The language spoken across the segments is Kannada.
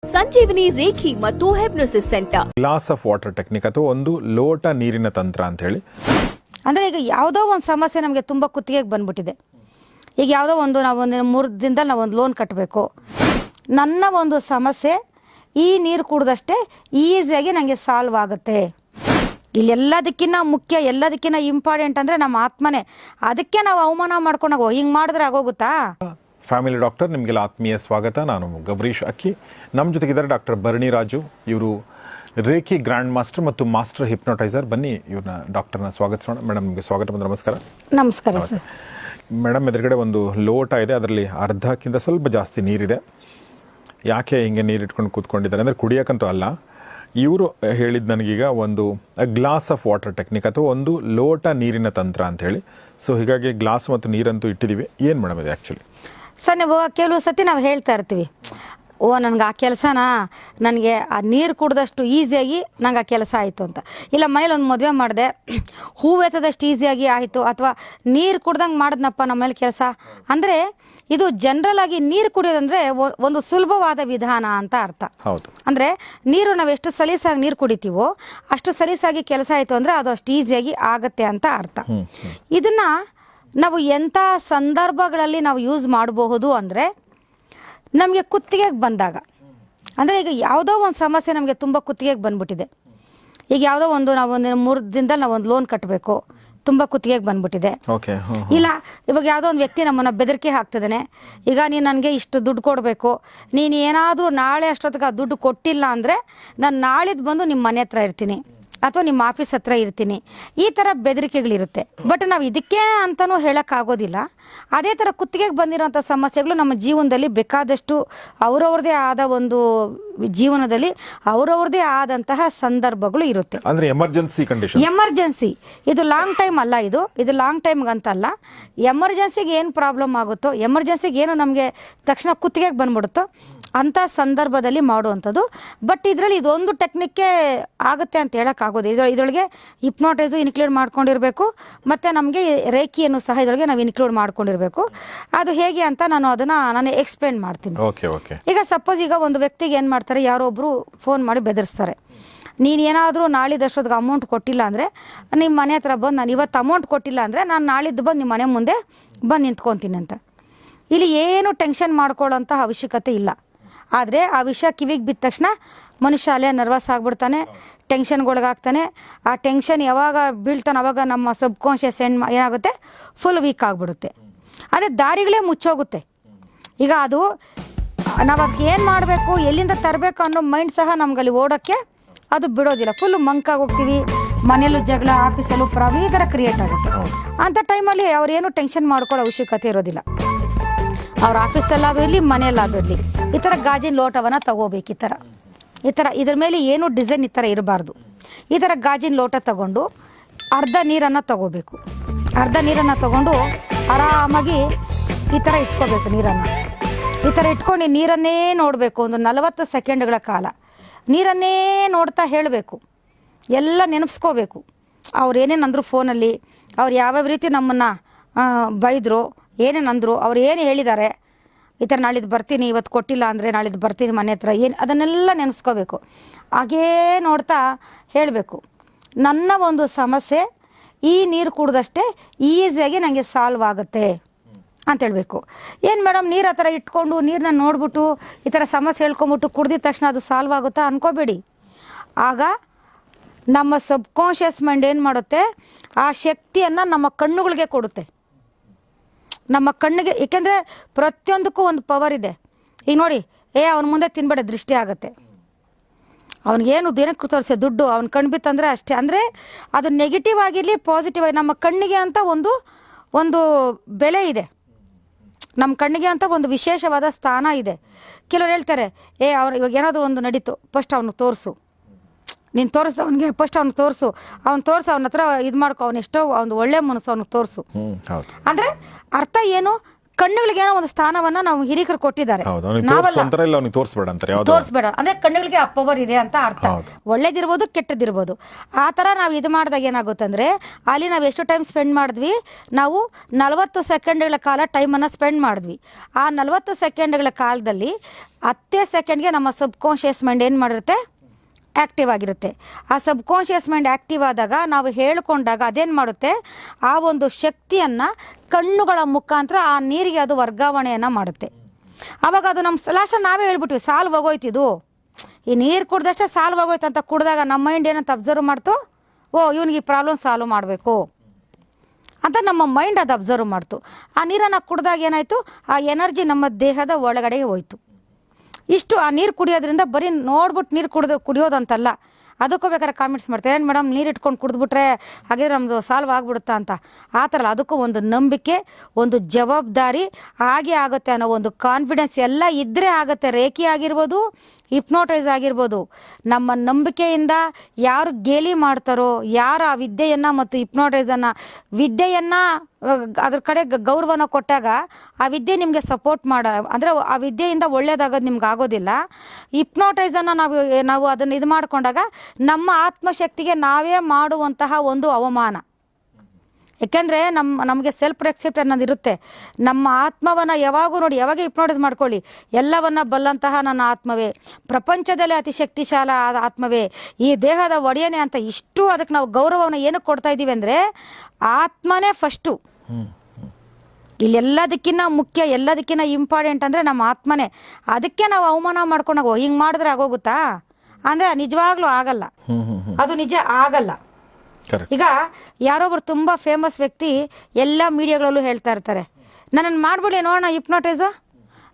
ಸಂಜೀವಿನಿ ರೇಖಿ ಮತ್ತು hypnosis centre. Glass of water technique ಅಥವಾ ಒಂದು ಲೋಟ ನೀರಿನ ತಂತ್ರ ಅಂತ ಹೇಳಿ. ಅಂದರೆ ಈಗ ಯಾವುದೋ ಒಂದು ಸಮಸ್ಯೆ ನಮಗೆ ತುಂಬ ಕುತ್ತಿಗೆಗೆ ಬಂದ್ಬಿಟ್ಟಿದೆ. ಈಗ ಯಾವುದೋ ಒಂದು ನಾವು ಒಂದು 3 ದಿನದಲ್ಲಿ ನಾವು ಒಂದು ಲೋನ್ ಕಟ್ಟಬೇಕು. ನನ್ನ ಒಂದು ಸಮಸ್ಯೆ ಈ ನೀರು ಕುಡ್ದಷ್ಟೇ ಈಸಿಯಾಗಿ ನನಗೆ ಸಾಲ್ವ್ ಆಗುತ್ತೆ. ಇಲ್ಲಿ ಎಲ್ಲದಕ್ಕಿಂತ ಮುಖ್ಯ, ಎಲ್ಲದಕ್ಕಿಂತ ಇಂಪಾರ್ಟೆಂಟ್ ಅಂದರೆ ನಮ್ಮ ಆತ್ಮನೇ. ಅದಕ್ಕೆ ನಾವು ಅವಮಾನ ಮಾಡ್ಕೊಂಡಾಗೋ ಹಿಂಗೆ ಮಾಡಿದ್ರೆ ಆಗೋಗುತ್ತಾ? ಫ್ಯಾಮಿಲಿ ಡಾಕ್ಟರ್ ನಿಮಗೆಲ್ಲ ಆತ್ಮೀಯ ಸ್ವಾಗತ. ನಾನು ಗೌರೀಶ್ ಅಕ್ಕಿ. ನಮ್ಮ ಜೊತೆಗಿದ್ದಾರೆ ಡಾಕ್ಟರ್ ಭರಣಿ ರಾಜು. ಇವರು ರೇಖಿ ಗ್ರ್ಯಾಂಡ್ ಮಾಸ್ಟರ್ ಮತ್ತು ಮಾಸ್ಟರ್ ಹಿಪ್ನೋಟೈಸರ್. ಬನ್ನಿ ಇವ್ರನ್ನ ಡಾಕ್ಟರ್ನ ಸ್ವಾಗತಿಸೋಣ. ಮೇಡಮ್ ನಿಮಗೆ ಸ್ವಾಗತ, ನಮಸ್ಕಾರ. ನಮಸ್ಕಾರ ಸರ್. ಮೇಡಮ್ ಎದುರುಗಡೆ ಒಂದು ಲೋಟ ಇದೆ, ಅದರಲ್ಲಿ ಅರ್ಧಕ್ಕಿಂತ ಸ್ವಲ್ಪ ಜಾಸ್ತಿ ನೀರಿದೆ. ಯಾಕೆ ಹಿಂಗೆ ನೀರು ಇಟ್ಕೊಂಡು ಕೂತ್ಕೊಂಡಿದ್ದಾರೆ ಅಂದರೆ ಕುಡಿಯೋಕ್ಕಂತೂ ಅಲ್ಲ. ಇವರು ಹೇಳಿದ್ದು ನನಗೀಗ ಒಂದು ಗ್ಲಾಸ್ ಆಫ್ ವಾಟರ್ ಟೆಕ್ನಿಕ್ ಅಥವಾ ಒಂದು ಲೋಟ ನೀರಿನ ತಂತ್ರ ಅಂಥೇಳಿ. ಸೊ ಹೀಗಾಗಿ ಗ್ಲಾಸ್ ಮತ್ತು ನೀರಂತೂ ಇಟ್ಟಿದ್ದೀವಿ. ಏನು ಮೇಡಮ್ ಇದು ಆ್ಯಕ್ಚುಲಿ? ಸರ್ ನೀವು ಕೆಲವು ಸತಿ ನಾವು ಹೇಳ್ತಾ ಇರ್ತೀವಿ, ಓ ನನಗೆ ಆ ಕೆಲಸನ ನನಗೆ ಆ ನೀರು ಕುಡ್ದಷ್ಟು ಈಸಿಯಾಗಿ ನಂಗೆ ಆ ಕೆಲಸ ಆಯಿತು ಅಂತ. ಇಲ್ಲ ಮನೇಲಿ ಒಂದು ಮದುವೆ ಮಾಡಿದೆ, ಹೂವು ಎತ್ತದಷ್ಟು ಈಸಿಯಾಗಿ ಆಯಿತು, ಅಥವಾ ನೀರು ಕುಡ್ದಂಗೆ ಮಾಡಿದ್ನಪ್ಪ ನಮ್ಮ ಮೇಲೆ ಕೆಲಸ. ಅಂದರೆ ಇದು ಜನರಲ್ ಆಗಿ ನೀರು ಕುಡಿಯೋದಂದರೆ ಒಂದು ಸುಲಭವಾದ ವಿಧಾನ ಅಂತ ಅರ್ಥ. ಹೌದು. ಅಂದರೆ ನೀರು ನಾವು ಎಷ್ಟು ಸಲೀಸಾಗಿ ನೀರು ಕುಡಿತೀವೋ ಅಷ್ಟು ಸಲೀಸಾಗಿ ಕೆಲಸ ಆಯಿತು ಅಂದರೆ ಅದು ಅಷ್ಟು ಈಸಿಯಾಗಿ ಆಗುತ್ತೆ ಅಂತ ಅರ್ಥ. ಇದನ್ನು ನಾವು ಎಂಥ ಸಂದರ್ಭಗಳಲ್ಲಿ ನಾವು ಯೂಸ್ ಮಾಡಬಹುದು ಅಂದರೆ ನಮಗೆ ಕುತ್ತಿಗೆಗೆ ಬಂದಾಗ. ಅಂದರೆ ಈಗ ಯಾವುದೋ ಒಂದು ಸಮಸ್ಯೆ ನಮಗೆ ತುಂಬ ಕುತ್ತಿಗೆಗೆ ಬಂದ್ಬಿಟ್ಟಿದೆ. ಈಗ ಯಾವುದೋ ಒಂದು ನಾವು ಒಂದು 3 ದಿನದಲ್ಲಿ ನಾವು ಒಂದು ಲೋನ್ ಕಟ್ಟಬೇಕು, ತುಂಬ ಕುತ್ತಿಗೆಗೆ ಬಂದ್ಬಿಟ್ಟಿದೆ. ಇಲ್ಲ ಇವಾಗ ಯಾವುದೋ ಒಂದು ವ್ಯಕ್ತಿ ನಮ್ಮನ್ನು ಬೆದರಿಕೆ ಹಾಕ್ತಿದ್ದಾನೆ, ಈಗ ನೀನು ನನಗೆ ಇಷ್ಟು ದುಡ್ಡು ಕೊಡಬೇಕು, ನೀನು ಏನಾದರೂ ನಾಳೆ ಅಷ್ಟೊತ್ತಿಗೆ ಆ ದುಡ್ಡು ಕೊಟ್ಟಿಲ್ಲ ಅಂದರೆ ನಾನು ನಾಳಿದ್ದು ಬಂದು ನಿಮ್ಮ ಮನೆ ಹತ್ರ ಇರ್ತೀನಿ ಅಥವಾ ನಿಮ್ಮ ಆಫೀಸ್ ಹತ್ರ ಇರ್ತೀನಿ. ಈ ಥರ ಬೆದರಿಕೆಗಳಿರುತ್ತೆ. ಬಟ್ ನಾವು ಇದಕ್ಕೆ ಅಂತಲೂ ಹೇಳೋಕ್ಕಾಗೋದಿಲ್ಲ. ಅದೇ ಥರ ಕುತ್ತಿಗೆಗೆ ಬಂದಿರೋಂಥ ಸಮಸ್ಯೆಗಳು ನಮ್ಮ ಜೀವನದಲ್ಲಿ ಬೇಕಾದಷ್ಟು ಅವರವ್ರದೇ ಆದ ಒಂದು ಜೀವನದಲ್ಲಿ ಅವರವ್ರದೇ ಆದಂತಹ ಸಂದರ್ಭಗಳು ಇರುತ್ತೆ. ಅಂದರೆ ಎಮರ್ಜೆನ್ಸಿ ಕಂಡೀಷನ್. ಎಮರ್ಜೆನ್ಸಿ ಇದು ಲಾಂಗ್ ಟೈಮ್ ಅಲ್ಲ, ಇದು ಲಾಂಗ್ ಟೈಮ್ಗಂತಲ್ಲ. ಎಮರ್ಜೆನ್ಸಿಗೆ ಏನು ಪ್ರಾಬ್ಲಮ್ ಆಗುತ್ತೋ, ಎಮರ್ಜೆನ್ಸಿಗೆ ಏನು ನಮಗೆ ತಕ್ಷಣ ಕುತ್ತಿಗೆಗೆ ಬಂದ್ಬಿಡುತ್ತೋ ಅಂಥ ಸಂದರ್ಭದಲ್ಲಿ ಮಾಡುವಂಥದ್ದು. ಬಟ್ ಇದರಲ್ಲಿ ಇದೊಂದು ಟೆಕ್ನಿಕ್ಕೆ ಆಗುತ್ತೆ ಅಂತ ಹೇಳೋಕ್ಕಾಗೋದು. ಇದರೊಳಗೆ ಹಿಪ್ನೋಟೈಸು ಇನ್ಕ್ಲೂಡ್ ಮಾಡ್ಕೊಂಡಿರಬೇಕು, ಮತ್ತು ನಮಗೆ ರೇಖಿಯನ್ನು ಸಹ ಇದರೊಳಗೆ ನಾವು ಇನ್ಕ್ಲೂಡ್ ಮಾಡ್ಕೊಂಡಿರಬೇಕು. ಅದು ಹೇಗೆ ಅಂತ ನಾನು ಎಕ್ಸ್ಪ್ಲೇನ್ ಮಾಡ್ತೀನಿ. ಈಗ ಸಪೋಸ್ ಈಗ ಒಂದು ವ್ಯಕ್ತಿಗೆ ಏನು ಮಾಡ್ತಾರೆ, ಯಾರೊಬ್ಬರು ಫೋನ್ ಮಾಡಿ ಬೆದರಿಸ್ತಾರೆ, ನೀನು ಏನಾದರೂ ನಾಳಿದ್ದಷ್ಟೊತ್ತಿಗೆ ಅಮೌಂಟ್ ಕೊಟ್ಟಿಲ್ಲ ಅಂದರೆ ನಿಮ್ಮ ಮನೆ ಹತ್ರ ಬಂದು, ನಾನು ಇವತ್ತು ಅಮೌಂಟ್ ಕೊಟ್ಟಿಲ್ಲ ಅಂದರೆ ನಾನು ನಾಳಿದ್ದು ಬಂದು ನಿಮ್ಮ ಮನೆ ಮುಂದೆ ಬಂದು ನಿಂತ್ಕೊತೀನಿ ಅಂತ. ಇಲ್ಲಿ ಏನು ಟೆನ್ಷನ್ ಮಾಡ್ಕೊಳ್ಳೋಂಥ ಅವಶ್ಯಕತೆ ಇಲ್ಲ. ಆದರೆ ಆ ವಿಷಯ ಕಿವಿಗೆ ಬಿದ್ದ ತಕ್ಷಣ ಮನುಷ್ಯ ಅಲ್ಲೇ ನರ್ವಸ್ ಆಗಿಬಿಡ್ತಾನೆ, ಟೆನ್ಷನ್ಗೊಳಗಾಗ್ತಾನೆ. ಆ ಟೆನ್ಷನ್ ಯಾವಾಗ ಬೀಳ್ತಾನೆ ಆವಾಗ ನಮ್ಮ ಸಬ್ ಕಾನ್ಷಿಯಸ್ ಏನಾಗುತ್ತೆ, ಫುಲ್ ವೀಕ್ ಆಗಿಬಿಡುತ್ತೆ. ಅದೇ ದಾರಿಗಳೇ ಮುಚ್ಚೋಗುತ್ತೆ. ಈಗ ಅದು ನಾವು ಅದಕ್ಕೆ ಏನು ಮಾಡಬೇಕು, ಎಲ್ಲಿಂದ ತರಬೇಕು ಅನ್ನೋ ಮೈಂಡ್ ಸಹ ನಮ್ಗಲ್ಲಿ ಓಡೋಕ್ಕೆ ಅದು ಬಿಡೋದಿಲ್ಲ. ಫುಲ್ಲು ಮಂಕಾಗಿ ಹೋಗ್ತೀವಿ. ಮನೆಯಲ್ಲೂ ಜಗಳ, ಆಫೀಸಲ್ಲೂ ಪ್ರಾಬ್ಲಮ್, ಈ ಥರ ಕ್ರಿಯೇಟ್ ಆಗುತ್ತೆ. ಅಂಥ ಟೈಮಲ್ಲಿ ಅವ್ರೇನು ಟೆನ್ಷನ್ ಮಾಡ್ಕೊಳ್ಳೋ ಅವಶ್ಯಕತೆ ಇರೋದಿಲ್ಲ. ಅವ್ರ ಆಫೀಸಲ್ಲಾದರೂ ಇರಲಿ, ಮನೆಯಲ್ಲಾದರೂ ಇರಲಿ, ಈ ಥರ ಗಾಜಿನ ಲೋಟವನ್ನು ತಗೋಬೇಕು. ಈ ಥರ ಇದ್ರ ಮೇಲೆ ಏನು ಡಿಸೈನ್ ಈ ಥರ ಇರಬಾರ್ದು. ಈ ಥರ ಗಾಜಿನ ಲೋಟ ತಗೊಂಡು ಅರ್ಧ ನೀರನ್ನು ತಗೋಬೇಕು. ಅರ್ಧ ನೀರನ್ನು ತಗೊಂಡು ಆರಾಮಾಗಿ ಈ ಥರ ಇಟ್ಕೋಬೇಕು. ಈ ಥರ ಇಟ್ಕೊಂಡು ನೀರನ್ನೇ ನೋಡಬೇಕು. ಒಂದು 40 ಸೆಕೆಂಡ್ಗಳ ಕಾಲ ನೀರನ್ನೇ ನೋಡ್ತಾ ಹೇಳಬೇಕು. ಎಲ್ಲ ನೆನಪಿಸ್ಕೋಬೇಕು. ಅವ್ರು ಏನೇನಂದ್ರು ಫೋನಲ್ಲಿ, ಅವ್ರು ಯಾವ್ಯಾವ ರೀತಿ ನಮ್ಮನ್ನು ಬೈದರು, ಏನೇನಂದರು, ಅವ್ರು ಏನು ಹೇಳಿದ್ದಾರೆ, ಈ ಥರ ನಾಳಿದ್ದು ಬರ್ತೀನಿ, ಇವತ್ತು ಕೊಟ್ಟಿಲ್ಲ ಅಂದರೆ ನಾಳಿದ್ದು ಬರ್ತೀನಿ ಮನೆ ಹತ್ರ, ಏನು ಅದನ್ನೆಲ್ಲ ನೆನೆಸ್ಕೋಬೇಕು. ಹಾಗೇ ನೋಡ್ತಾ ಹೇಳಬೇಕು, ನನ್ನ ಒಂದು ಸಮಸ್ಯೆ ಈ ನೀರು ಕುಡ್ದಷ್ಟೇ ಈಸಿಯಾಗಿ ನನಗೆ ಸಾಲ್ವ್ ಆಗುತ್ತೆ ಅಂತ ಹೇಳಬೇಕು. ಏನು ಮೇಡಮ್ ನೀರು ಆ ಥರ ಇಟ್ಕೊಂಡು ನೀರನ್ನ ನೋಡ್ಬಿಟ್ಟು ಈ ಥರ ಸಮಸ್ಯೆ ಹೇಳ್ಕೊಂಬಿಟ್ಟು ಕುಡ್ದಿದ ತಕ್ಷಣ ಅದು ಸಾಲ್ವ್ ಆಗುತ್ತಾ ಅನ್ಕೋಬೇಡಿ. ಆಗ ನಮ್ಮ ಸಬ್ ಕಾನ್ಷಿಯಸ್ ಮೈಂಡ್ ಏನು ಮಾಡುತ್ತೆ, ಆ ಶಕ್ತಿಯನ್ನು ನಮ್ಮ ಕಣ್ಣುಗಳಿಗೆ ಕೊಡುತ್ತೆ. ನಮ್ಮ ಕಣ್ಣಿಗೆ, ಏಕೆಂದರೆ ಪ್ರತಿಯೊಂದಕ್ಕೂ ಒಂದು ಪವರ್ ಇದೆ. ಈಗ ನೋಡಿ, ಅವನ ಮುಂದೆ ತಿನ್ಬೇಡ, ದೃಷ್ಟಿ ಆಗುತ್ತೆ. ಅವನಿಗೇನು ದಿನಕ್ಕೆ ತೋರಿಸೆ ದುಡ್ಡು ಅವ್ನ ಕಣ್ಣು ಬಿತ್ತಂದರೆ ಅಷ್ಟೇ. ಅಂದರೆ ಅದು ನೆಗೆಟಿವ್ ಆಗಿರಲಿ ಪಾಸಿಟಿವ್ ಆಗಿ ನಮ್ಮ ಕಣ್ಣಿಗೆ ಅಂತ ಒಂದು ಬೆಲೆ ಇದೆ. ನಮ್ಮ ಕಣ್ಣಿಗೆ ಅಂತ ಒಂದು ವಿಶೇಷವಾದ ಸ್ಥಾನ ಇದೆ. ಕೆಲವ್ರು ಹೇಳ್ತಾರೆ, ಅವ್ನು ಇವಾಗ ಏನಾದರೂ ಒಂದು ನಡೀತು, ಫಸ್ಟ್ ಅವ್ನಿಗೆ ತೋರಿಸು, ನೀನು ತೋರಿಸ್ದ ಅವನಿಗೆ ಫಸ್ಟ್ ಅವ್ನಿಗೆ ತೋರಿಸು, ತೋರಿಸು, ಅವನ ಹತ್ರ ಇದು ಮಾಡ್ಕೊ, ಎಷ್ಟೋ ಒಂದು ಒಳ್ಳೆ ಮನಸ್ಸು ಅವ್ನಿಗೆ ತೋರಿಸು. ಅಂದರೆ ಅರ್ಥ ಏನು, ಕಣ್ಣುಗಳಿಗೆ ಏನೋ ಒಂದು ಸ್ಥಾನವನ್ನ ನಾವು ಹಿರಿಕರು ಕೊಟ್ಟಿದ್ದಾರೆ. ಅವ್ನಿಗೆ ತೋರಿಸ್ಬೇಡ ಅಂತಾರೆ, ತೋರಿಸ್ಬೇಡ ಅಂದ್ರೆ ಕಣ್ಣುಗಳಿಗೆ ಅಪ್ಪವರ್ ಇದೆ ಅಂತ ಅರ್ಥ. ಒಳ್ಳೇದಿರ್ಬೋದು ಕೆಟ್ಟದಿರ್ಬೋದು. ಆ ಥರ ನಾವು ಇದು ಮಾಡಿದಾಗ ಏನಾಗುತ್ತೆ ಅಂದರೆ ಅಲ್ಲಿ ನಾವು ಎಷ್ಟು ಟೈಮ್ ಸ್ಪೆಂಡ್ ಮಾಡಿದ್ವಿ, ನಾವು 40 ಸೆಕೆಂಡ್ಗಳ ಕಾಲ ಟೈಮನ್ನು ಸ್ಪೆಂಡ್ ಮಾಡಿದ್ವಿ. ಆ 40 ಸೆಕೆಂಡ್ಗಳ ಕಾಲದಲ್ಲಿ 10 ಸೆಕೆಂಡ್ಗೆ ನಮ್ಮ ಸಬ್ಕಾನ್ಷಿಯಸ್ ಮೈಂಡ್ ಏನು ಮಾಡಿರುತ್ತೆ, ಆ್ಯಕ್ಟಿವ್ ಆಗಿರುತ್ತೆ. ಆ ಸಬ್ಕಾನ್ಷಿಯಸ್ ಮೈಂಡ್ ಆ್ಯಕ್ಟಿವ್ ಆದಾಗ ನಾವು ಹೇಳ್ಕೊಂಡಾಗ ಅದೇನು ಮಾಡುತ್ತೆ, ಆ ಒಂದು ಶಕ್ತಿಯನ್ನು ಕಣ್ಣುಗಳ ಮುಖಾಂತರ ಆ ನೀರಿಗೆ ಅದು ವರ್ಗಾವಣೆಯನ್ನು ಮಾಡುತ್ತೆ. ಆವಾಗ ಅದು ನಮ್ಮ ಲಾಸ್ಟಲ್ಲಿ ನಾವೇ ಹೇಳ್ಬಿಟ್ವಿ, ಸಾಲ್ವ್ ಆಗೋಯ್ತಿದು, ಈ ನೀರು ಕುಡ್ದಷ್ಟೇ ಸಾಲ್ವ್ ಆಗೋಯ್ತು ಅಂತ ಕುಡಿದಾಗ ನಮ್ಮ ಮೈಂಡ್ ಏನಂತ ಅಬ್ಸರ್ವ್ ಮಾಡ್ತು, ಓ ಇವನಿಗೆ ಈ ಪ್ರಾಬ್ಲಮ್ ಸಾಲ್ವ್ ಮಾಡಬೇಕು ಅಂತ ನಮ್ಮ ಮೈಂಡ್ ಅದು ಅಬ್ಸರ್ವ್ ಮಾಡ್ತು. ಆ ನೀರನ್ನು ಕುಡ್ದಾಗ ಏನಾಯಿತು, ಆ ಎನರ್ಜಿ ನಮ್ಮ ದೇಹದ ಒಳಗಡೆಗೆ ಹೋಯ್ತು. ಇಷ್ಟು ಆ ನೀರು ಕುಡಿಯೋದ್ರಿಂದ ಬರೀ ನೋಡ್ಬಿಟ್ಟು ನೀರು ಕುಡಿಯೋದಂತಲ್ಲ. ಅದಕ್ಕೂ ಬೇಕಾದ್ರೆ ಕಾಮೆಂಟ್ಸ್ ಮಾಡ್ತಾರೆ, ಏನು ಮೇಡಮ್ ನೀರು ಇಟ್ಕೊಂಡು ಕುಡಿದ್ಬಿಟ್ರೆ ಹಾಗಿದ್ರೆ ನಮ್ಮದು ಸಾಲ್ವ್ ಆಗಿಬಿಡುತ್ತಾ ಅಂತ. ಆ ಥರ ಅದಕ್ಕೂ ಒಂದು ನಂಬಿಕೆ, ಒಂದು ಜವಾಬ್ದಾರಿ, ಹಾಗೆ ಆಗುತ್ತೆ ಅನ್ನೋ ಒಂದು ಕಾನ್ಫಿಡೆನ್ಸ್ ಎಲ್ಲ ಇದ್ದರೆ ಆಗುತ್ತೆ. ರೇಖಿ ಆಗಿರ್ಬೋದು, ಹಿಪ್ನೋಟೈಸ್ ಆಗಿರ್ಬೋದು. ನಮ್ಮ ನಂಬಿಕೆಯಿಂದ ಯಾರು ಗೇಲಿ ಮಾಡ್ತಾರೋ, ಯಾರು ಆ ವಿದ್ಯೆಯನ್ನು ಮತ್ತು ಹಿಪ್ನೋಟೈಸನ್ನು ವಿದ್ಯೆಯನ್ನು ಅದ್ರ ಕಡೆ ಗೌರವನ ಕೊಟ್ಟಾಗ ಆ ವಿದ್ಯೆ ನಿಮಗೆ ಸಪೋರ್ಟ್ ಅಂದರೆ ಆ ವಿದ್ಯೆಯಿಂದ ಒಳ್ಳೇದಾಗೋದು ನಿಮ್ಗೆ ಆಗೋದಿಲ್ಲ. ಹಿಪ್ನೋಟೈಸನ್ನು ನಾವು ಅದನ್ನು ಇದು ಮಾಡಿಕೊಂಡಾಗ ನಮ್ಮ ಆತ್ಮಶಕ್ತಿಗೆ ನಾವೇ ಮಾಡುವಂತಹ ಒಂದು ಅವಮಾನ. ಯಾಕೆಂದರೆ ನಮಗೆ ಸೆಲ್ಫ್ ರೆಸ್ಪೆಕ್ಟ್ ಅನ್ನೋದು ಇರುತ್ತೆ. ನಮ್ಮ ಆತ್ಮವನ್ನು ಯಾವಾಗೂ ನೋಡಿ, ಯಾವಾಗ ಹಿಪ್ನೋಟೈಸ್ ಮಾಡ್ಕೊಳ್ಳಿ, ಎಲ್ಲವನ್ನ ಬಲ್ಲಂತಹ ನನ್ನ ಆತ್ಮವೇ, ಪ್ರಪಂಚದಲ್ಲೇ ಅತಿ ಶಕ್ತಿಶಾಲ ಆತ್ಮವೇ, ಈ ದೇಹದ ಒಡೆಯನೇ ಅಂತ ಇಷ್ಟು ಅದಕ್ಕೆ ನಾವು ಗೌರವವನ್ನು ಏನಕ್ಕೆ ಕೊಡ್ತಾ ಇದ್ದೀವಿ ಅಂದರೆ ಆತ್ಮನೇ ಫಸ್ಟು. ಇಲ್ಲೆಲ್ಲದಕ್ಕಿಂತ ಮುಖ್ಯ, ಎಲ್ಲದಕ್ಕಿಂತ ಇಂಪಾರ್ಟೆಂಟ್ ಅಂದರೆ ನಮ್ಮ ಆತ್ಮನೇ. ಅದಕ್ಕೆ ನಾವು ಅವಮಾನ ಮಾಡ್ಕೊಂಡಾಗ ಹಿಂಗೆ ಮಾಡಿದ್ರೆ ಆಗೋಗುತ್ತಾ ಅಂದರೆ ನಿಜವಾಗ್ಲೂ ಆಗಲ್ಲ, ಅದು ನಿಜ ಆಗಲ್ಲ. ಈಗ ಯಾರೊಬ್ರು ತುಂಬ ಫೇಮಸ್ ವ್ಯಕ್ತಿ ಎಲ್ಲ ಮೀಡಿಯಾಗಳಲ್ಲೂ ಹೇಳ್ತಾ ಇರ್ತಾರೆ, ನನ್ನನ್ನು ಮಾಡ್ಬಿಡ್ಲಿ ನೋಡೋಣ ಹಿಪ್ನೋಟೈಸು,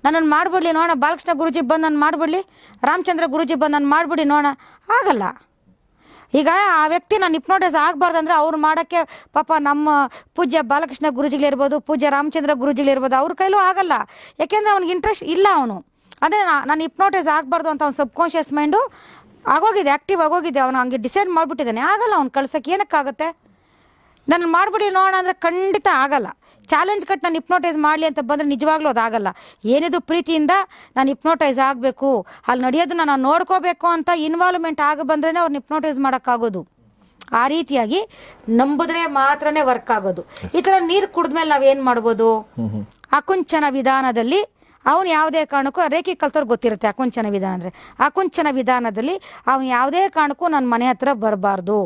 ನನ್ನನ್ನು ಮಾಡ್ಬಿಡ್ಲಿ ನೋಡೋಣ, ಬಾಲಕೃಷ್ಣ ಗುರೂಜಿ ಬಂದು ನಾನು ಮಾಡ್ಬಿಡ್ಲಿ, ರಾಮಚಂದ್ರ ಗುರೂಜಿ ಬಂದು ನಾನು ಮಾಡ್ಬಿಡಿ ನೋಡೋಣ. ಆಗಲ್ಲ. ಈಗ ಆ ವ್ಯಕ್ತಿ ನಾನು ಹಿಪ್ನೋಟೈಸ್ ಆಗಬಾರ್ದು ಅಂದರೆ ಅವ್ರು ಮಾಡೋಕ್ಕೆ ಪಾಪ ನಮ್ಮ ಪೂಜ್ಯ ಬಾಲಕೃಷ್ಣ ಗುರೂಜಿಗಳಿರ್ಬೋದು, ಪೂಜ್ಯ ರಾಮಚಂದ್ರ ಗುರೂಜಿಗಳಿರ್ಬೋದು, ಅವ್ರ ಕೈಲೂ ಆಗಲ್ಲ. ಯಾಕೆಂದರೆ ಅವ್ನಿಗೆ ಇಂಟ್ರೆಸ್ಟ್ ಇಲ್ಲ. ಅವನು ಅಂದರೆ ನಾನು ಹಿಪ್ನೋಟೈಸ್ ಆಗಬಾರ್ದು ಅಂತ ಅವ್ನು ಸಬ್ಕಾನ್ಷಿಯಸ್ ಮೈಂಡು ಆಗೋಗಿದೆ, ಆ್ಯಕ್ಟಿವ್ ಆಗೋಗಿದೆ. ಅವನು ಹಂಗೆ ಡಿಸೈಡ್ ಮಾಡಿಬಿಟ್ಟಿದ್ದಾನೆ. ಆಗಲ್ಲ ಅವ್ನು ಕಳ್ಸೋಕ್ಕೆ. ಏನಕ್ಕಾಗುತ್ತೆ? ನನ್ನ ಮಾಡಿಬಿಡಿ ನೋಡೋಣ ಅಂದರೆ ಖಂಡಿತ ಆಗಲ್ಲ. ಚಾಲೆಂಜ್ ಕಟ್ಟು ನಾನು ಹಿಪ್ನೋಟೈಸ್ ಮಾಡಲಿ ಅಂತ ಬಂದರೆ ನಿಜವಾಗ್ಲೂ ಅದಾಗಲ್ಲ. ಏನಿದು ಪ್ರೀತಿಯಿಂದ ನಾನು ಹಿಪ್ನೋಟೈಸ್ ಆಗಬೇಕು, ಅಲ್ಲಿ ನಡೆಯೋದನ್ನ ನಾನು ನೋಡ್ಕೋಬೇಕು ಅಂತ ಇನ್ವಾಲ್ವ್ಮೆಂಟ್ ಆಗಿ ಬಂದ್ರೇ ಅವ್ರನ್ನ ಹಿಪ್ನೋಟೈಸ್ ಮಾಡೋಕ್ಕಾಗೋದು. ಆ ರೀತಿಯಾಗಿ ನಂಬಿದ್ರೆ ಮಾತ್ರನೇ ವರ್ಕ್ ಆಗೋದು. ಈ ಥರ ನೀರು ಕುಡಿದ್ಮೇಲೆ ನಾವೇನು ಮಾಡ್ಬೋದು, ಅಕುಂಚನ ವಿಧಾನದಲ್ಲಿ ಅವನು ಯಾವುದೇ ಕಾರಣಕ್ಕೂ ರೇಖೆ ಕಲ್ತವ್ರಿಗೆ ಗೊತ್ತಿರುತ್ತೆ ಅಕುಂಚನ ವಿಧಾನ ಅಂದರೆ. ಅಕುಂಚನ ವಿಧಾನದಲ್ಲಿ ಅವನು ಯಾವುದೇ ಕಾರಣಕ್ಕೂ ನನ್ನ ಮನೆ ಹತ್ರ ಬರಬಾರ್ದು.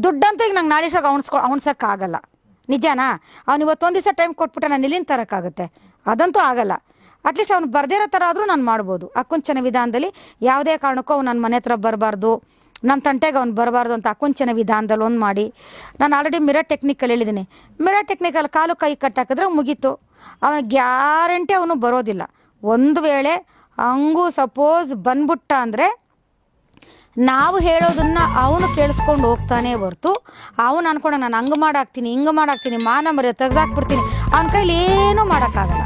ದುಡ್ಡಂತೂ ಈಗ ನಂಗೆ ನಾಳೆ ಅವಣ್ಸೋಕ್ಕಾಗಲ್ಲ. ನಿಜನಾ? ಅವ್ನು ಇವತ್ತೊಂದು ದಿವಸ ಟೈಮ್ ಕೊಟ್ಬಿಟ್ಟೆ ನಾನು ಇಲ್ಲಿಂದ ತರೋಕ್ಕಾಗುತ್ತೆ? ಅದಂತೂ ಆಗಲ್ಲ. ಅಟ್ಲೀಸ್ಟ್ ಅವ್ನು ಬರ್ದಿರೋ ಥರ ಆದರೂ ನಾನು ಮಾಡ್ಬೋದು. ಅಕುಂಚನ ವಿಧಾನದಲ್ಲಿ ಯಾವುದೇ ಕಾರಣಕ್ಕೂ ಅವ್ನು ನನ್ನ ಮನೆ ಹತ್ರ ಬರಬಾರ್ದು, ನನ್ನ ತಂಟೆಗೆ ಅವ್ನು ಬರಬಾರ್ದು ಅಂತ ಅಕುಂಚನ ವಿಧಾನದಲ್ಲಿ ಒಂದು ಮಾಡಿ. ನಾನು ಆಲ್ರೆಡಿ ಮಿರರ್ ಟೆಕ್ನಿಕಲ್ಲಿ ಹೇಳಿದ್ದೀನಿ. ಮಿರರ್ ಟೆಕ್ನಿಕಲ್ಲಿ ಕಾಲು ಕೈ ಕಟ್ಟಾಕಿದ್ರೆ ಮುಗೀತು. ಅವನ ಗ್ಯಾರಂಟಿ ಅವನು ಬರೋದಿಲ್ಲ. ಒಂದು ವೇಳೆ ಹಂಗೂ ಸಪೋಸ್ ಬಂದ್ಬಿಟ್ಟ ಅಂದರೆ ನಾವು ಹೇಳೋದನ್ನು ಅವನು ಕೇಳಿಸ್ಕೊಂಡು ಹೋಗ್ತಾನೆ ಹೊರ್ತು ಅವನು ಅನ್ಕೊಂಡು ನಾನು ಹಂಗೆ ಮಾಡಾಕ್ತೀನಿ, ಹಿಂಗೆ ಮಾಡಾಕ್ತೀನಿ, ಮಾನ ಮರ್ಯಾದೆ ತೆಗೆದಾಕ್ಬಿಡ್ತೀನಿ, ಅವನ ಕೈಲಿ ಏನೂ ಮಾಡೋಕ್ಕಾಗಲ್ಲ.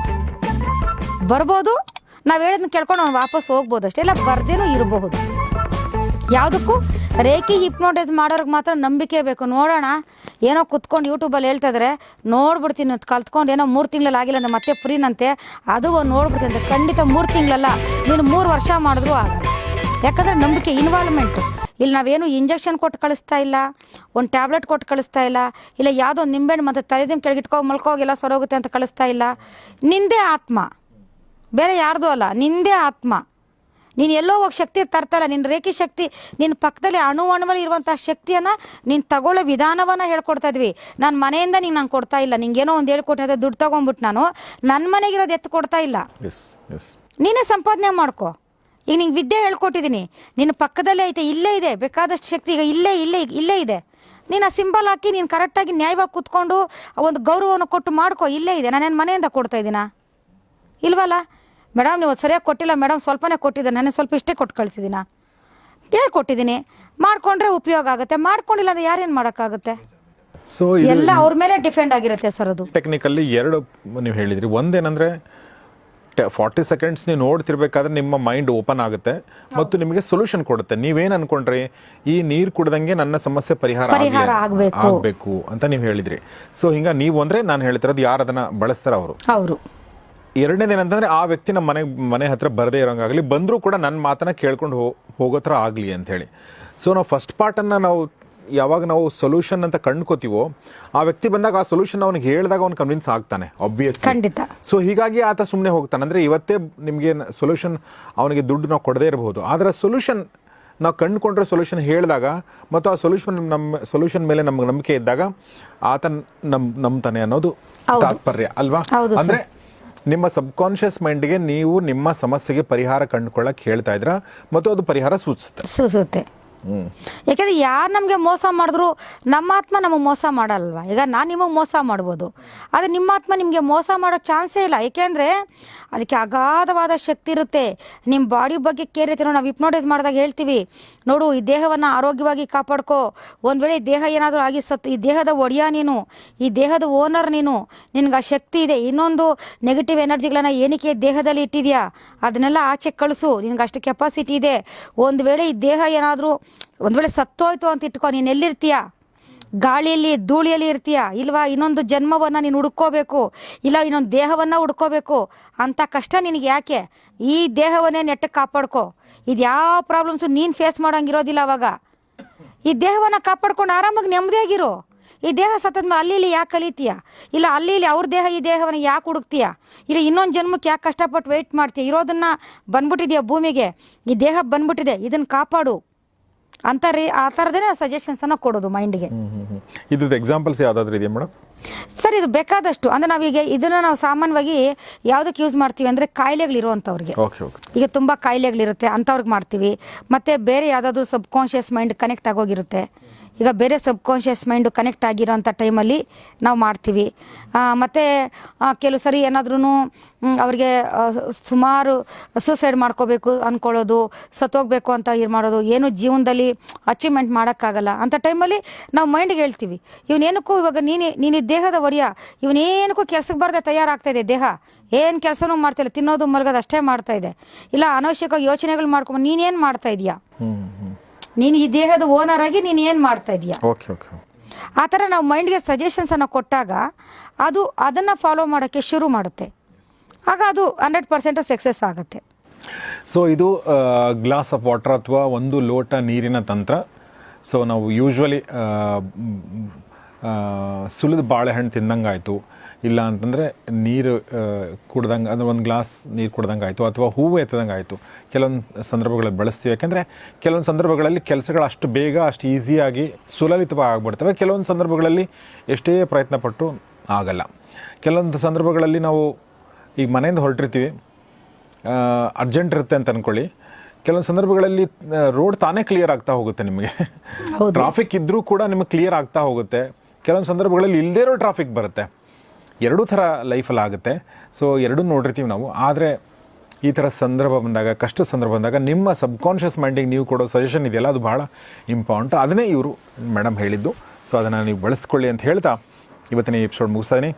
ಬರ್ಬೋದು, ನಾವು ಹೇಳೋದನ್ನ ಕೇಳ್ಕೊಂಡು ಅವ್ನು ವಾಪಸ್ ಹೋಗ್ಬೋದು ಅಷ್ಟೇ, ಇಲ್ಲ ಬರ್ದೇನೂ ಇರಬಹುದು. ಯಾವುದಕ್ಕೂ ರೇಖಿ ಹಿಪ್ನೋಟೈಸ್ ಮಾಡೋರಿಗೆ ಮಾತ್ರ ನಂಬಿಕೆ ಬೇಕು. ನೋಡೋಣ, ಏನೋ ಕುತ್ಕೊಂಡು ಯೂಟ್ಯೂಬಲ್ಲಿ ಹೇಳ್ತಾ ಇದ್ದಾರೆ, ನೋಡ್ಬಿಡ್ತೀನಿ ಅಂತ ಕಲ್ತ್ಕೊಂಡು ಏನೋ 3 ತಿಂಗಳಲ್ಲಿ ಆಗಿಲ್ಲ ಅಂದರೆ ಮತ್ತೆ ಫ್ರೀನಂತೆ, ಅದು ಒಂದು ನೋಡ್ಬಿಡ್ತೀನಿ ಅಂತ. ಖಂಡಿತ 3 ತಿಂಗಳಲ್ಲ, ನೀನು 3 ವರ್ಷ ಮಾಡಿದ್ರೂ ಆಗಲ್ಲ. ಯಾಕಂದರೆ ನಂಬಿಕೆ, ಇನ್ವಾಲ್ವ್ಮೆಂಟು. ಇಲ್ಲಿ ನಾವೇನು ಇಂಜೆಕ್ಷನ್ ಕೊಟ್ಟು ಕಳಿಸ್ತಾ ಇಲ್ಲ, ಒಂದು ಟ್ಯಾಬ್ಲೆಟ್ ಕೊಟ್ಟು ಕಳಿಸ್ತಾ ಇಲ್ಲ, ಇಲ್ಲ ಯಾವುದೋ ಒಂದು ನಿಂಬೆಹಣ್ಣು ಮತ್ತು ತಲೆದಿನ ಕೆಳಗಿಟ್ಕೋ ಮಲ್ಕೋಗೆಲ್ಲ ಸರೋಗುತ್ತೆ ಅಂತ ಕಳಿಸ್ತಾ ಇಲ್ಲ. ನಿಂದೇ ಆತ್ಮ, ಬೇರೆ ಯಾರ್ದು ಅಲ್ಲ, ನಿಂದೇ ಆತ್ಮ. ನೀನು ಎಲ್ಲೋ ಹೋಗಿ ಶಕ್ತಿ ತರ್ತಲ್ಲ. ನಿನ್ನ ರೇಖೆ ಶಕ್ತಿ ನಿನ್ನ ಪಕ್ಕದಲ್ಲಿ ಅಣುವಣುವಲ್ಲಿ ಇರುವಂಥ ಶಕ್ತಿಯನ್ನು ನೀನು ತಗೊಳ್ಳೋ ವಿಧಾನವನ್ನು ಹೇಳ್ಕೊಡ್ತಾ ಇದ್ವಿ. ನಾನು ಮನೆಯಿಂದ ನಾನು ಕೊಡ್ತಾ ಇಲ್ಲ. ನಿಂಗೇನೋ ಒಂದು ಹೇಳ್ಕೊಟ್ಟಿದ್ದೆ, ದುಡ್ಡು ತೊಗೊಂಡ್ಬಿಟ್ಟು ನಾನು ನನ್ನ ಮನೆಗಿರೋದು ಎತ್ತು ಕೊಡ್ತಾ ಇಲ್ಲ. ನೀನೇ ಸಂಪಾದನೆ ಮಾಡ್ಕೊ. ಈಗ ನಿಂಗೆ ವಿದ್ಯೆ ಹೇಳ್ಕೊಟ್ಟಿದ್ದೀನಿ, ನಿನ್ನ ಪಕ್ಕದಲ್ಲೇ ಐತೆ, ಇಲ್ಲೇ ಇದೆ ಬೇಕಾದಷ್ಟು ಶಕ್ತಿ. ಈಗ ಇಲ್ಲೇ ಇದೆ. ನೀನು ಆ ಸಿಂಬಲ್ ಹಾಕಿ ನೀನು ಕರೆಕ್ಟಾಗಿ ನ್ಯಾಯವಾಗಿ ಕೂತ್ಕೊಂಡು ಒಂದು ಗೌರವವನ್ನು ಕೊಟ್ಟು ಮಾಡ್ಕೊ. ಇಲ್ಲೇ ಇದೆ. ನಾನೇನು ಮನೆಯಿಂದ ಕೊಡ್ತಾ ಇದ್ದೀನಾ? ಇಲ್ವಲ್ಲ. ಮೇಡಮ್ ನೀವು ಸರಿಯಾಗಿ ಕೊಟ್ಟಿಲ್ಲ ಮೇಡಮ್, ಸ್ವಲ್ಪನೇ ಕೊಟ್ಟಿದ್ದೆ, ನಾನು ಸ್ವಲ್ಪ ಇಷ್ಟೇ ಕೊಟ್ಟು ಕಳಿಸಿದ್ದೀನಾ? ಹೇಳ್ಕೊಟ್ಟಿದ್ದೀನಿ. ಮಾಡ್ಕೊಂಡ್ರೆ ಉಪಯೋಗ ಆಗುತ್ತೆ, ಮಾಡ್ಕೊಂಡಿಲ್ಲ ಅಂದರೆ ಯಾರೇನು ಮಾಡೋಕ್ಕಾಗುತ್ತೆ? ಸೊ ಎಲ್ಲ ಅವ್ರ ಮೇಲೆ ಡಿಪೆಂಡ್ ಆಗಿರುತ್ತೆ ಸರ್. ಅದು ಟೆಕ್ನಿಕಲ್ಲಿ 2 ನೀವು ಹೇಳಿದ್ರಿ. ಒಂದೇನಂದರೆ 40 ಸೆಕೆಂಡ್ಸ್ ನೀವು ನೋಡ್ತಿರ್ಬೇಕಾದ್ರೆ ನಿಮ್ಮ ಮೈಂಡ್ ಓಪನ್ ಆಗುತ್ತೆ ಮತ್ತು ನಿಮಗೆ ಸೊಲ್ಯೂಷನ್ ಕೊಡುತ್ತೆ. ನೀವೇನು ಅನ್ಕೊಂಡ್ರಿ, ಈ ನೀರು ಕುಡ್ದಂಗೆ ನನ್ನ ಸಮಸ್ಯೆ ಪರಿಹಾರ ಆಗಬೇಕು ಅಂತ ನೀವು ಹೇಳಿದ್ರಿ. ಸೊ ಹಿಂಗ ನೀವು ಅಂದರೆ ನಾನು ಹೇಳ್ತಿರೋದು ಯಾರು ಅದನ್ನು ಬಳಸ್ತಾರ ಅವರು. ಎರಡನೇದೇನಂತಂದರೆ ಆ ವ್ಯಕ್ತಿ ನಮ್ಮ ಮನೆ ಹತ್ರ ಬರದೇ ಇರೋಂಗಾಗಲಿ, ಬಂದರೂ ಕೂಡ ನನ್ನ ಮಾತನ್ನು ಕೇಳ್ಕೊಂಡು ಹೋಗೋ ಥರ ಆಗಲಿ ಅಂಥೇಳಿ. ಸೊ ನಾವು ಫಸ್ಟ್ ಪಾರ್ಟನ್ನು ನಾವು ಯಾವಾಗ ನಾವು ಸೊಲ್ಯೂಷನ್ ಅಂತ ಕಂಡ್ಕೋತೀವೋ, ಆ ವ್ಯಕ್ತಿ ಬಂದಾಗ ಆ ಸೊಲ್ಯೂಷನ್ ಅವ್ನಿಗೆ ಹೇಳಿದಾಗ ಅವ್ನು ಕನ್ವಿನ್ಸ್ ಆಗ್ತಾನೆ ಆಬ್ವಿಯಸ್ಲಿ. ಖಂಡಿತ. ಸೊ ಹೀಗಾಗಿ ಆತ ಸುಮ್ಮನೆ ಹೋಗ್ತಾನೆ. ಅಂದರೆ ಇವತ್ತೇ ನಿಮಗೆ ಸೊಲ್ಯೂಷನ್ ಅವನಿಗೆ ದುಡ್ಡು ನಾವು ಕೊಡದೇ ಇರಬಹುದು, ಆದರೆ ಸೊಲ್ಯೂಷನ್ ನಾವು ಕಂಡುಕೊಂಡ್ರೆ ಸೊಲ್ಯೂಷನ್ ಹೇಳಿದಾಗ ಮತ್ತು ಆ ಸೊಲ್ಯೂಷನ್ ಮೇಲೆ ನಮ್ಗೆ ನಂಬಿಕೆ ಇದ್ದಾಗ ಆತ ನಂಬ್ತಾನೆ ಅನ್ನೋದು ತಾತ್ಪರ್ಯ ಅಲ್ವಾ? ಅಂದರೆ ನಿಮ್ಮ ಸಬ್ಕಾನ್ಷಿಯಸ್ ಮೈಂಡ್ಗೆ ನೀವು ನಿಮ್ಮ ಸಮಸ್ಯೆಗೆ ಪರಿಹಾರ ಕಂಡುಕೊಳ್ಳಕ್ಕೆ ಹೇಳ್ತಾ ಇದ್ರ ಮತ್ತು ಅದು ಪರಿಹಾರ ಸೂಚಿಸುತ್ತೆ. ಯಾಕೆಂದ್ರೆ ಯಾರು ನಮಗೆ ಮೋಸ ಮಾಡಿದ್ರು ನಮ್ಮ ಆತ್ಮ ನಮಗೆ ಮೋಸ ಮಾಡಲ್ವಾ? ಈಗ ನಾನು ನಿಮಗೆ ಮೋಸ ಮಾಡ್ಬೋದು, ಆದರೆ ನಿಮ್ಮ ಆತ್ಮ ನಿಮಗೆ ಮೋಸ ಮಾಡೋ ಚಾನ್ಸೇ ಇಲ್ಲ. ಏಕೆಂದರೆ ಅದಕ್ಕೆ ಅಗಾಧವಾದ ಶಕ್ತಿ ಇರುತ್ತೆ. ನಿಮ್ಮ ಬಾಡಿ ಬಗ್ಗೆ ಕೇರ್ ಇರ್ತೀವಿ. ನಾವು ಹಿಪ್ನೋಟೈಸ್ ಮಾಡಿದಾಗ ಹೇಳ್ತೀವಿ, ನೋಡು ಈ ದೇಹವನ್ನು ಆರೋಗ್ಯವಾಗಿ ಕಾಪಾಡ್ಕೋ. ಒಂದು ವೇಳೆ ಈ ದೇಹ ಏನಾದರೂ ಆಗಿ ಸತ್ತು, ಈ ದೇಹದ ಒಡೆಯ ನೀನು, ಈ ದೇಹದ ಓನರ್ ನೀನು, ನಿನ್ಗೆ ಆ ಶಕ್ತಿ ಇದೆ. ಇನ್ನೊಂದು ನೆಗೆಟಿವ್ ಎನರ್ಜಿಗಳನ್ನು ಏನಕ್ಕೆ ದೇಹದಲ್ಲಿ ಇಟ್ಟಿದೆಯಾ ಅದನ್ನೆಲ್ಲ ಆಚೆ ಕಳಿಸು, ನಿನ್ಗೆ ಅಷ್ಟು ಕೆಪಾಸಿಟಿ ಇದೆ. ಒಂದು ವೇಳೆ ಈ ದೇಹ ಏನಾದರೂ ಒಂದು ವೇಳೆ ಸತ್ತೋಯ್ತು ಅಂತ ಇಟ್ಕೊ, ನೀನು ಎಲ್ಲಿರ್ತೀಯ? ಗಾಳಿಯಲ್ಲಿ ಧೂಳಿಯಲ್ಲಿ ಇರ್ತೀಯ ಇಲ್ವಾ? ಇನ್ನೊಂದು ಜನ್ಮವನ್ನು ನೀನು ಹುಡ್ಕೋಬೇಕು, ಇಲ್ಲ ಇನ್ನೊಂದು ದೇಹವನ್ನು ಹುಡ್ಕೋಬೇಕು. ಅಂಥ ಕಷ್ಟ ನಿನಗೆ ಯಾಕೆ? ಈ ದೇಹವನ್ನೇ ನೆಟ್ಟಕ್ಕೆ ಕಾಪಾಡ್ಕೋ. ಇದು ಯಾವ ಪ್ರಾಬ್ಲಮ್ಸು ನೀನು ಫೇಸ್ ಮಾಡೋಂಗಿರೋದಿಲ್ಲ. ಅವಾಗ ಈ ದೇಹವನ್ನು ಕಾಪಾಡ್ಕೊಂಡು ಆರಾಮಾಗಿ ನೆಮ್ಮದಿಯಾಗಿರೋ. ಈ ದೇಹ ಸತ್ತದ್ಮೇಲೆ ಅಲ್ಲಿ ಇಲ್ಲಿ ಯಾಕೆ ಕಲಿತೀಯ? ಇಲ್ಲ ಅಲ್ಲಿ ಇಲ್ಲಿ ಅವ್ರ ದೇಹ ಈ ದೇಹವನ್ನು ಯಾಕೆ ಹುಡುಕ್ತೀಯ? ಇಲ್ಲ ಇನ್ನೊಂದು ಜನ್ಮಕ್ಕೆ ಯಾಕೆ ಕಷ್ಟಪಟ್ಟು ವೆಯ್ಟ್ ಮಾಡ್ತೀಯ? ಇರೋದನ್ನು ಬಂದ್ಬಿಟ್ಟಿದೆಯಾ ಭೂಮಿಗೆ, ಈ ದೇಹ ಬಂದ್ಬಿಟ್ಟಿದೆ, ಇದನ್ನು ಕಾಪಾಡು ಅಂತ ಆ ಥರದೇ ಸಜೆಷನ್ಸನ್ನು ಕೊಡೋದು ಮೈಂಡ್ಗೆ. ಇದು ಎಕ್ಸಾಂಪಲ್ಸ್ ಯಾವುದಾದ್ರೂ ಇದೆಯಾ ಮೇಡಮ್? ಸರ್ ಇದು ಬೇಕಾದಷ್ಟು. ಅಂದರೆ ನಾವೀಗ ಇದನ್ನು ನಾವು ಸಾಮಾನ್ಯವಾಗಿ ಯಾವುದಕ್ಕೆ ಯೂಸ್ ಮಾಡ್ತೀವಿ ಅಂದರೆ ಕಾಯಿಲೆಗಳಿರುವಂಥವ್ರಿಗೆ. ಈಗ ತುಂಬ ಕಾಯಿಲೆಗಳಿರುತ್ತೆ ಅಂಥವ್ರಿಗೆ ಮಾಡ್ತೀವಿ. ಮತ್ತು ಬೇರೆ ಯಾವುದಾದ್ರೂ ಸಬ್ಕಾನ್ಷಿಯಸ್ ಮೈಂಡ್ ಕನೆಕ್ಟ್ ಆಗೋಗಿರುತ್ತೆ. ಈಗ ಬೇರೆ ಸಬ್ಕಾನ್ಷಿಯಸ್ ಮೈಂಡು ಕನೆಕ್ಟ್ ಆಗಿರೋಂಥ ಟೈಮಲ್ಲಿ ನಾವು ಮಾಡ್ತೀವಿ. ಮತ್ತು ಕೆಲವು ಸರಿ ಏನಾದ್ರೂ ಅವ್ರಿಗೆ ಸುಮಾರು ಸೂಸೈಡ್ ಮಾಡ್ಕೋಬೇಕು ಅಂದ್ಕೊಳ್ಳೋದು, ಸತ್ತೋಗ್ಬೇಕು ಅಂತ ಮಾಡೋದು, ಏನು ಜೀವನದಲ್ಲಿ ಅಚೀವ್ಮೆಂಟ್ ಮಾಡೋಕ್ಕಾಗಲ್ಲ ಅಂಥ ಟೈಮಲ್ಲಿ ನಾವು ಮೈಂಡ್ಗೆ ಹೇಳ್ತೀವಿ, ಇವನೇನಕ್ಕೂ ಇವಾಗ ನೀನು ದೇಹದ ಒಡೆಯ, ಇವನೇನಕ್ಕೂ ಕೆಲ್ಸಕ್ಕೆ ಬರದೆ ತಯಾರಾಗ್ತಾ ಇದೆ ದೇಹ, ಏನು ಕೆಲಸನೂ ಮಾಡ್ತಾಯಿಲ್ಲ, ತಿನ್ನೋದು ಮಲಗೋದು ಅಷ್ಟೇ ಮಾಡ್ತಾ ಇದೆ. ಇಲ್ಲ ಅನವಶ್ಯಕ ಯೋಚನೆಗಳು ಮಾಡ್ಕೊಂಡು ನೀನೇನು ಮಾಡ್ತಾ ಇದೀಯಾ? ನೀನು ಈ ದೇಹದ ಓನರ್ ಆಗಿ ನೀನು ಏನು ಮಾಡ್ತಾ ಇದೀಯಾ? ಆ ಥರ ನಾವು ಮೈಂಡ್ಗೆ ಸಜೆಷನ್ಸನ್ನು ಕೊಟ್ಟಾಗ ಅದು ಅದನ್ನು ಫಾಲೋ ಮಾಡೋಕ್ಕೆ ಶುರು ಮಾಡುತ್ತೆ. ಆಗ ಅದು 100% ಸಕ್ಸಸ್ ಆಗುತ್ತೆ. ಸೊ ಇದು ಗ್ಲಾಸ್ ಆಫ್ ವಾಟರ್ ಅಥವಾ ಒಂದು ಲೋಟ ನೀರಿನ ತಂತ್ರ. ಸೊ ನಾವು ಯೂಶ್ವಲಿ ಸುಲಿದ ಬಾಳೆಹಣ್ಣು ತಿಂದಂಗೆ ಆಯಿತು, ಇಲ್ಲ ಅಂತಂದರೆ ನೀರು ಕುಡ್ದಂಗೆ, ಅಂದರೆ ಒಂದು ಗ್ಲಾಸ್ ನೀರು ಕುಡ್ದಂಗೆ ಆಯಿತು, ಅಥವಾ ಹೂವು ಎತ್ತದಂಗೆ ಆಯಿತು. ಕೆಲವೊಂದು ಸಂದರ್ಭಗಳಲ್ಲಿ ಬಳಸ್ತೀವಿ. ಯಾಕೆಂದರೆ ಕೆಲವೊಂದು ಸಂದರ್ಭಗಳಲ್ಲಿ ಕೆಲಸಗಳು ಅಷ್ಟು ಬೇಗ ಅಷ್ಟು ಈಸಿಯಾಗಿ ಸುಲಲಿತವಾಗಿ ಆಗ್ಬಿಡ್ತವೆ. ಕೆಲವೊಂದು ಸಂದರ್ಭಗಳಲ್ಲಿ ಎಷ್ಟೇ ಪ್ರಯತ್ನ ಪಟ್ಟು ಆಗಲ್ಲ. ಕೆಲವೊಂದು ಸಂದರ್ಭಗಳಲ್ಲಿ ನಾವು ಈಗ ಮನೆಯಿಂದ ಹೊರಟಿರ್ತೀವಿ, ಅರ್ಜೆಂಟ್ ಇರುತ್ತೆ ಅಂತ ಅಂದ್ಕೊಳ್ಳಿ. ಕೆಲವೊಂದು ಸಂದರ್ಭಗಳಲ್ಲಿ ರೋಡ್ ತಾನೇ ಕ್ಲಿಯರ್ ಆಗ್ತಾ ಹೋಗುತ್ತೆ, ನಿಮಗೆ ಟ್ರಾಫಿಕ್ ಇದ್ದರೂ ಕೂಡ ನಿಮಗೆ ಕ್ಲಿಯರ್ ಆಗ್ತಾ ಹೋಗುತ್ತೆ. ಕೆಲವೊಂದು ಸಂದರ್ಭಗಳಲ್ಲಿ ಇಲ್ಲದೇ ಇರೋ ಟ್ರಾಫಿಕ್ ಬರುತ್ತೆ. ಎರಡೂ ಥರ ಲೈಫಲ್ಲಿ ಆಗುತ್ತೆ. ಸೊ ಎರಡೂ ನೋಡಿರ್ತೀವಿ ನಾವು. ಆದರೆ ಈ ಥರ ಸಂದರ್ಭ ಬಂದಾಗ, ಕಷ್ಟ ಸಂದರ್ಭ ಬಂದಾಗ ನಿಮ್ಮ ಸಬ್ಕಾನ್ಷಿಯಸ್ ಮೈಂಡಿಗೆ ನೀವು ಕೊಡೋ ಸಜೆಷನ್ ಇದೆಯಲ್ಲ, ಅದು ಭಾಳ ಇಂಪಾರ್ಟೆಂಟ್. ಅದನ್ನೇ ಇವರು ಮೇಡಮ್ ಹೇಳಿದ್ದು. ಸೊ ಅದನ್ನು ನೀವು ಬಳಸ್ಕೊಳ್ಳಿ ಅಂತ ಹೇಳ್ತಾ ಇವತ್ತಿನ ಎಪಿಸೋಡ್ ಮುಗಿಸ್ತಾನೆ.